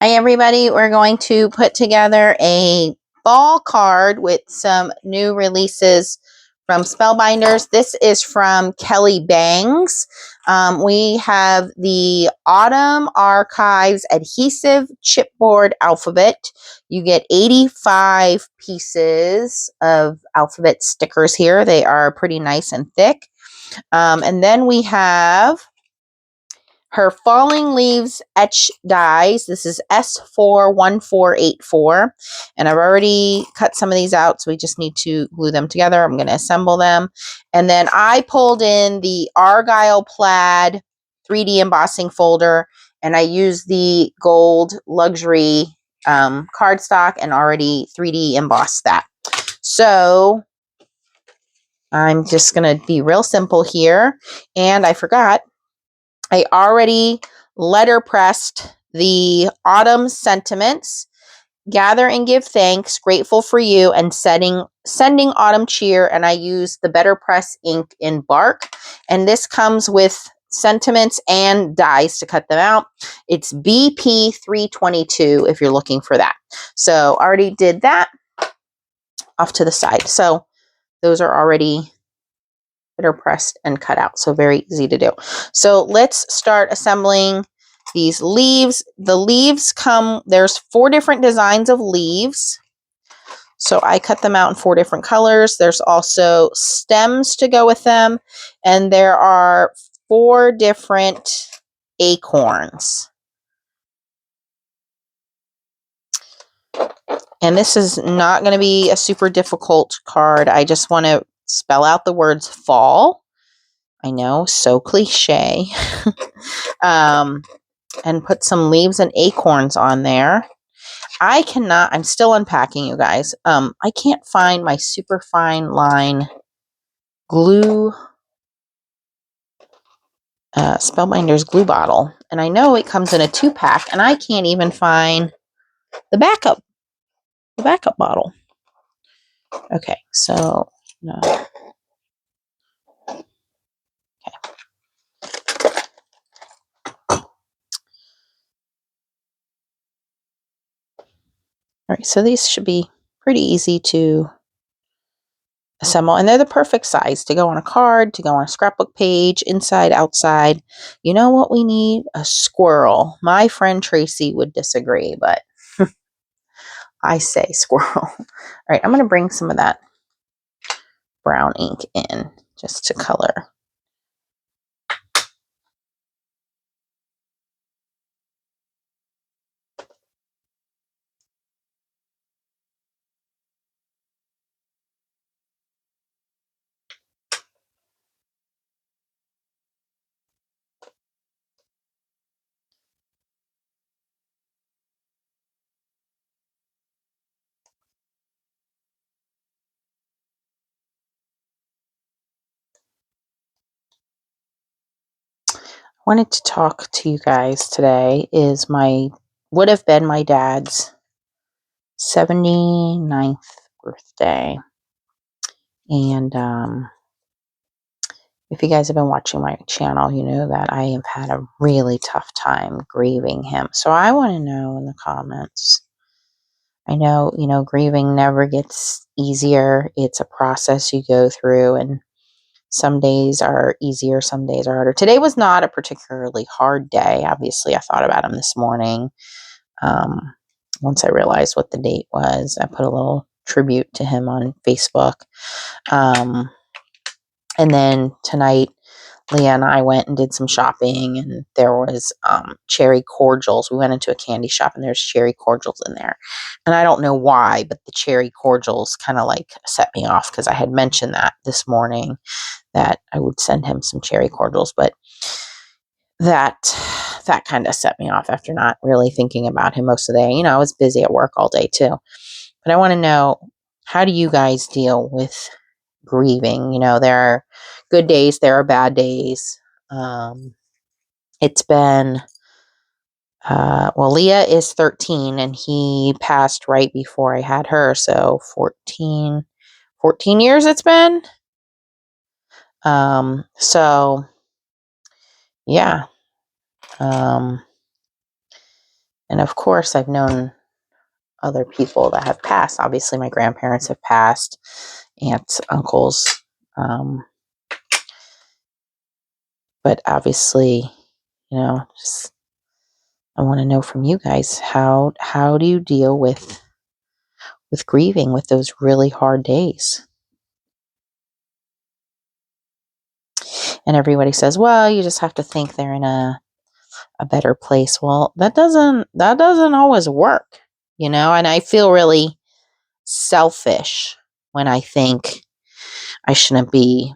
Hi everybody, we're going to put together a fall card with some new releases from Spellbinders. This is from Kelly Bangs. We have the Autumn Archives Adhesive Chipboard Alphabet. You get 85 pieces of alphabet stickers here. They are pretty nice and thick. And then we have her Falling Leaves etch dies. This is S41484. And I've already cut some of these out, so we just need to glue them together. I'm going to assemble them. And then I pulled in the Argyle Plaid 3D embossing folder, and I used the gold luxury cardstock and already 3D embossed that. So I'm just going to be real simple here. And I forgot, I already letterpressed the autumn sentiments, gather and give thanks, grateful for you, and sending autumn cheer. And I use the Better Press ink in bark. And this comes with sentiments and dies to cut them out. It's BP 322 if you're looking for that. So already did that off to the side. So those are already that are pressed and cut out. So very easy to do. So let's start assembling these leaves. The leaves come, there's 4 different designs of leaves. So I cut them out in 4 different colors. There's also stems to go with them. And there are 4 different acorns. And this is not going to be a super difficult card. I just want to spell out the words fall. I know, so cliche. And put some leaves and acorns on there. I'm still unpacking, you guys. I can't find my super fine line glue, Spellbinders glue bottle. And I know it comes in a 2-pack, and I can't even find the backup bottle. Okay, so, no. All right, so these should be pretty easy to assemble, and they're the perfect size to go on a card, to go on a scrapbook page, inside, outside. You know what we need? A squirrel. My friend Tracy would disagree, but I say squirrel. All right, I'm going to bring some of that brown ink in just to color. Wanted to talk to you guys today is would have been my dad's 79th birthday. And if you guys have been watching my channel, you know that I have had a really tough time grieving him. So I want to know in the comments. I know, grieving never gets easier. It's a process you go through, and some days are easier, some days are harder. Today was not a particularly hard day. Obviously, I thought about him this morning. Once I realized what the date was, I put a little tribute to him on Facebook. And then tonight, Leah and I went and did some shopping, and there was cherry cordials. We went into a candy shop, and there's cherry cordials in there. And I don't know why, but the cherry cordials kind of like set me off, because I had mentioned that this morning, that I would send him some cherry cordials, but that kind of set me off after not really thinking about him most of the day. I was busy at work all day too. But I want to know, how do you guys deal with grieving? There are good days, there are bad days. It's been, Leah is 13, and he passed right before I had her. So 14 years it's been. So yeah. And And of course, I've known other people that have passed. Obviously, my grandparents have passed, aunts, uncles. But obviously, just I want to know from you guys, how do you deal with grieving, with those really hard days? And everybody says, well, you just have to think they're in a better place. Well, that doesn't always work, and I feel really selfish when I think I shouldn't be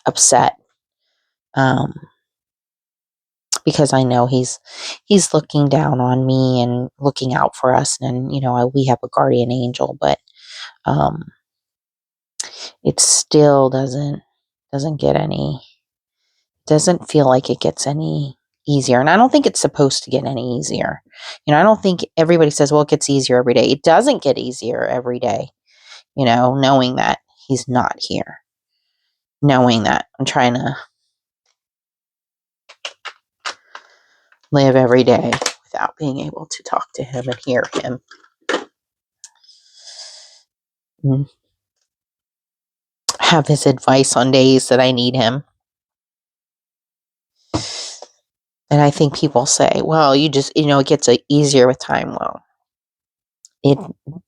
upset, because I know he's looking down on me and looking out for us, and we have a guardian angel, but it still doesn't feel like it gets any easier. And I don't think it's supposed to get any easier. I don't think everybody says, well, it gets easier every day. It doesn't get easier every day, knowing that he's not here, knowing that I'm trying to live every day without being able to talk to him and hear him. Have his advice on days that I need him. And I think people say, well, you just, it gets easier with time. Well,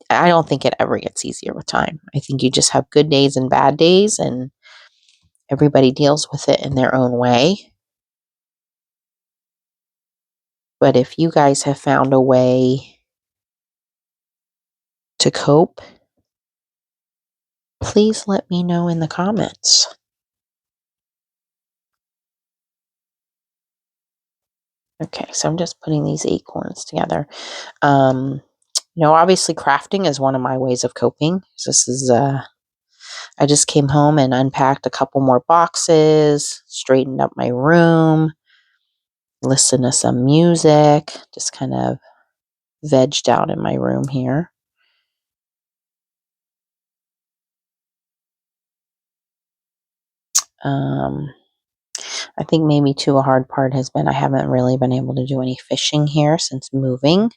I don't think it ever gets easier with time. I think you just have good days and bad days, and everybody deals with it in their own way. But if you guys have found a way to cope, please let me know in the comments. Okay, so I'm just putting these acorns together. Obviously crafting is one of my ways of coping. This is, I just came home and unpacked a couple more boxes, straightened up my room, listened to some music, just kind of vegged out in my room here. I think maybe too a hard part has been I haven't really been able to do any fishing here since moving.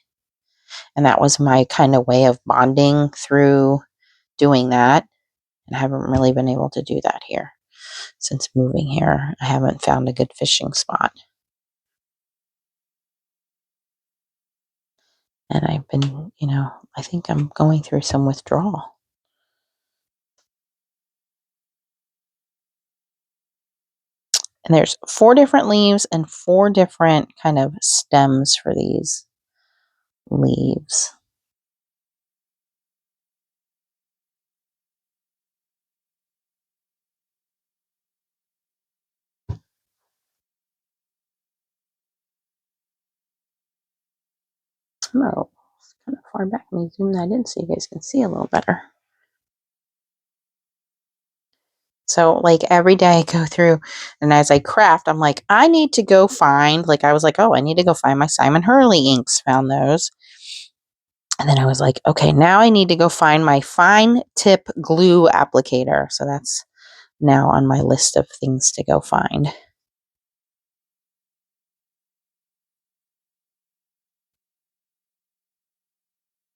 And that was my kind of way of bonding through doing that. And I haven't really been able to do that here since moving here. I haven't found a good fishing spot. And I've been, I think I'm going through some withdrawal. And there's 4 different leaves and 4 different kind of stems for these leaves. Oh, it's kind of far back. Let me zoom that in so you guys can see a little better. So like every day I go through, and as I craft, I'm like, I need to go find, I was like, oh, I need to go find my Simon Hurley inks, found those. And then I was like, okay, now I need to go find my fine tip glue applicator. So that's now on my list of things to go find.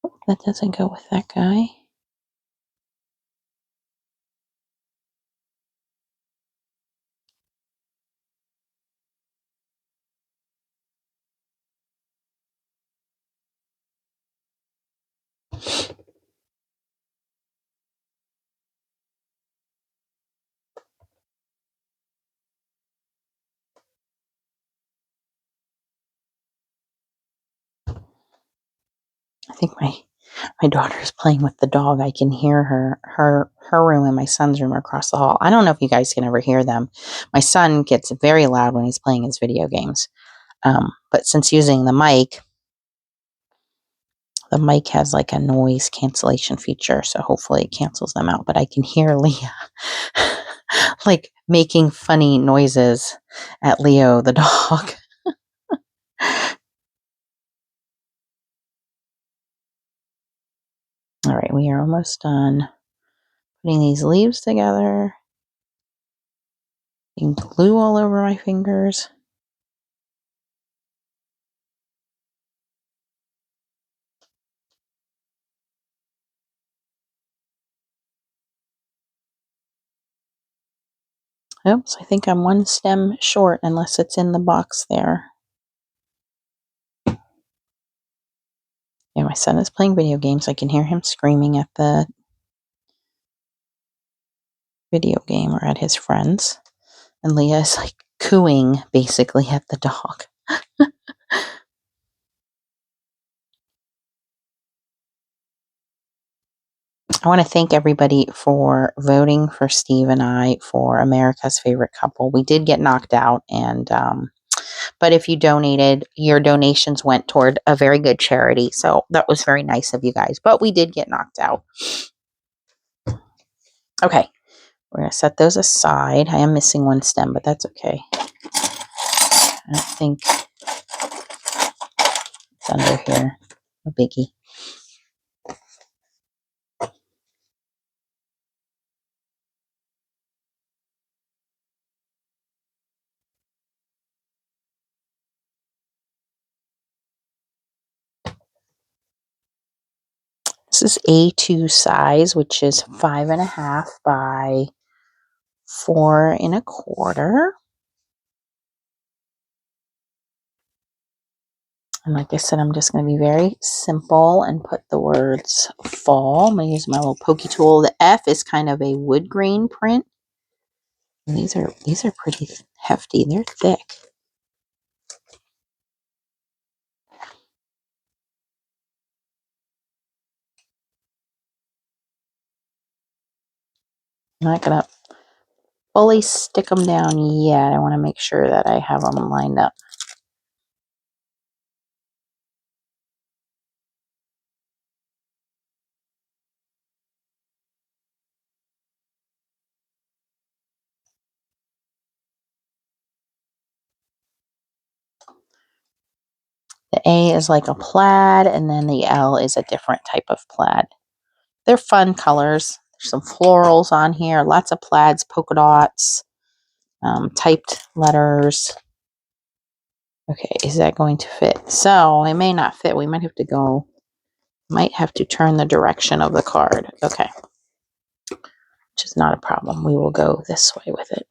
Oh, that doesn't go with that guy. I think my daughter's playing with the dog. I can hear her room and my son's room are across the hall. I don't know if you guys can ever hear them. My son gets very loud when he's playing his video games. But since using the mic has like a noise cancellation feature, so hopefully it cancels them out. But I can hear Leah making funny noises at Leo the dog. All right, we are almost done putting these leaves together. And glue all over my fingers. Oops, I think I'm one stem short unless it's in the box there. Yeah, my son is playing video games. I can hear him screaming at the video game or at his friends. And Leah is like cooing basically at the dog. I want to thank everybody for voting for Steve and I for America's Favorite Couple. We did get knocked out, and but if you donated, your donations went toward a very good charity. So that was very nice of you guys. But we did get knocked out. Okay, we're going to set those aside. I am missing one stem, but that's okay. I don't think it's under here. No biggie. This is A2 size, which is 5.5 by 4.25. And like I said, I'm just going to be very simple and put the words fall. I'm going to use my little pokey tool. The F is kind of a wood grain print. And these are pretty hefty. They're thick. I'm not going to fully stick them down yet. I want to make sure that I have them lined up. The A is like a plaid, and then the L is a different type of plaid. They're fun colors. There's some florals on here, lots of plaids, polka dots, typed letters. Okay, is that going to fit? So it may not fit. We might have to turn the direction of the card. Okay, which is not a problem. We will go this way with it.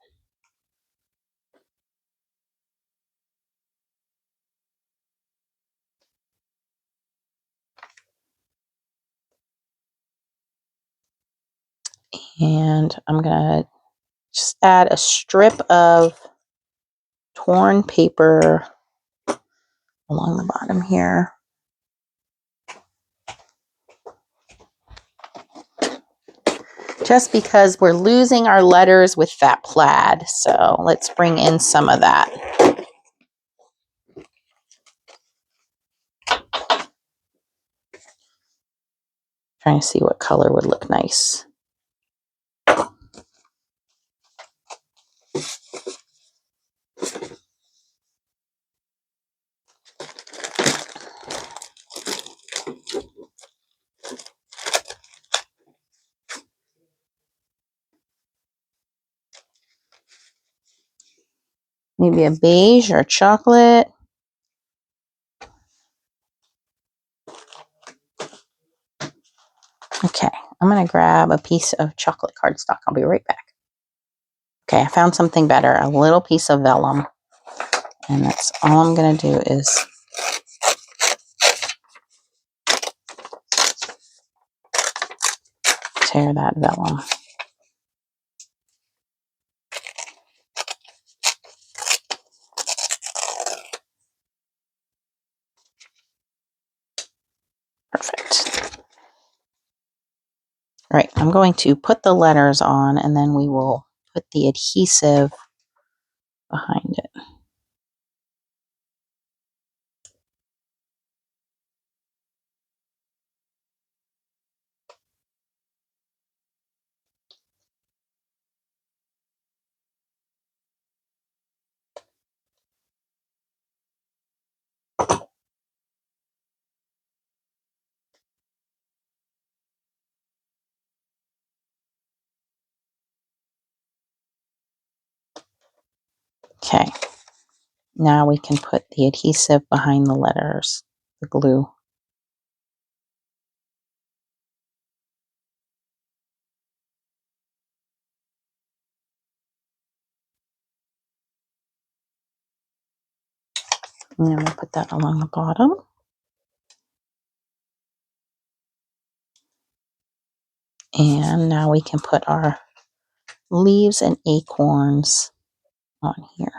And I'm going to just add a strip of torn paper along the bottom here. Just because we're losing our letters with that plaid. So let's bring in some of that. Trying to see what color would look nice. Maybe a beige or chocolate. Okay, I'm going to grab a piece of chocolate cardstock. I'll be right back. Okay, I found something better. A little piece of vellum. And that's all I'm going to do is tear that vellum. Perfect. All right, I'm going to put the letters on, and then we will put the adhesive behind it. Okay, now we can put the adhesive behind the letters, the glue. And I'm going to put that along the bottom. And now we can put our leaves and acorns on here.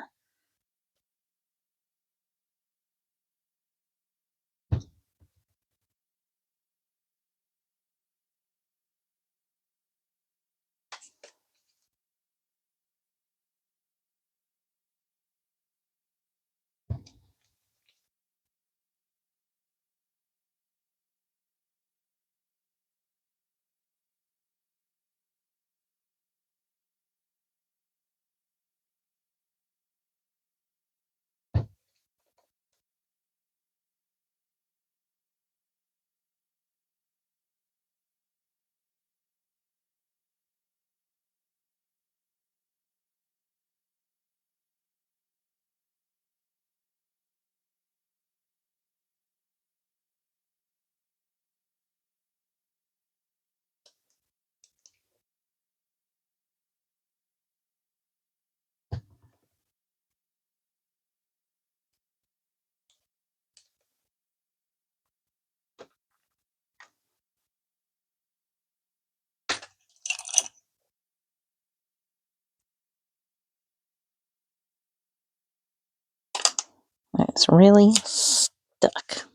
It's really stuck.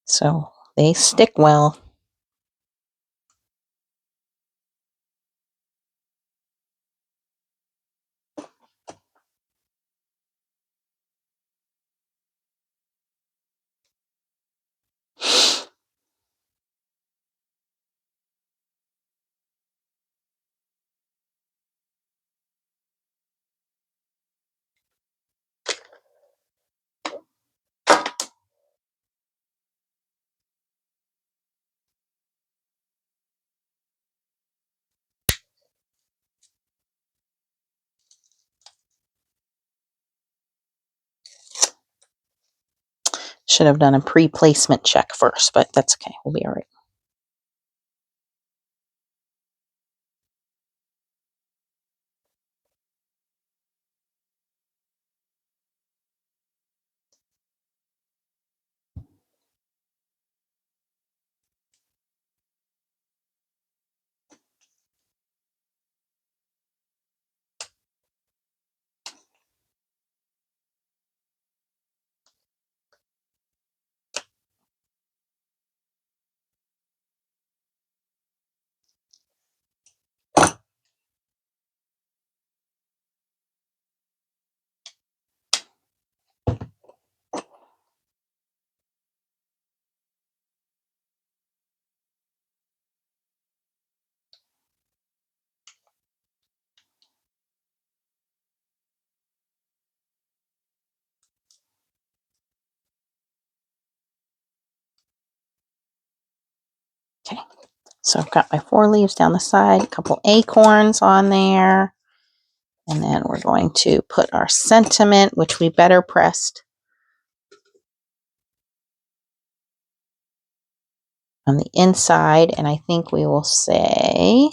So they stick well. Should have done a pre-placement check first, but that's okay. We'll be all right. Okay, so I've got my 4 leaves down the side, a couple acorns on there, and then we're going to put our sentiment, which we better pressed, on the inside, and I think we will say,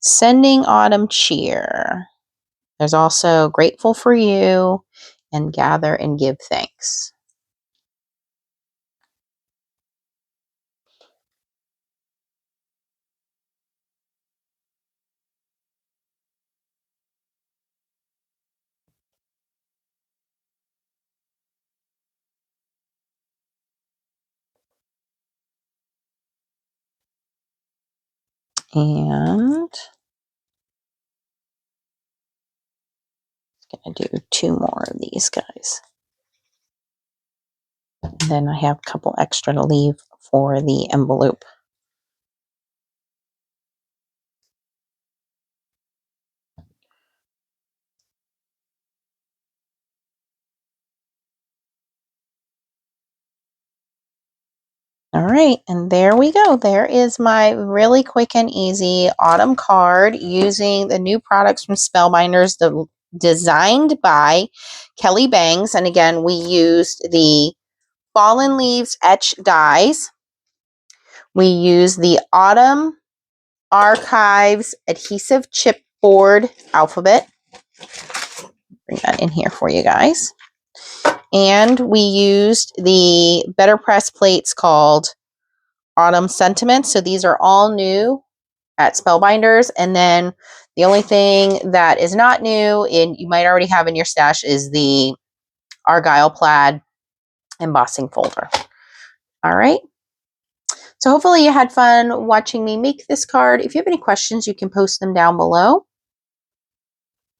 sending autumn cheer. There's also grateful for you and gather and give thanks. And I'm going to do 2 more of these guys. And then I have a couple extra to leave for the envelope. All right, and there we go. There is my really quick and easy autumn card using the new products from Spellbinders, designed by Kelly Bangs. And again, we used the Fallen Leaves etch dies. We used the Autumn Archives adhesive chipboard alphabet. bring that in here for you guys. And we used the Better Press plates called Autumn Sentiments. So these are all new at Spellbinders. And then the only thing that is not new, and you might already have in your stash, is the Argyle Plaid embossing folder. All right. So hopefully you had fun watching me make this card. If you have any questions, you can post them down below.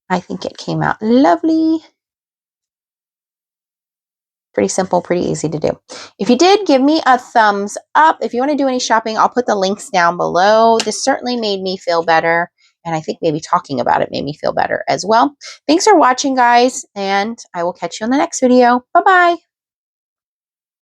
I think it came out lovely. Pretty simple, pretty easy to do. If you did, give me a thumbs up. If you want to do any shopping, I'll put the links down below. This certainly made me feel better. And I think maybe talking about it made me feel better as well. Thanks for watching, guys. And I will catch you in the next video. Bye-bye.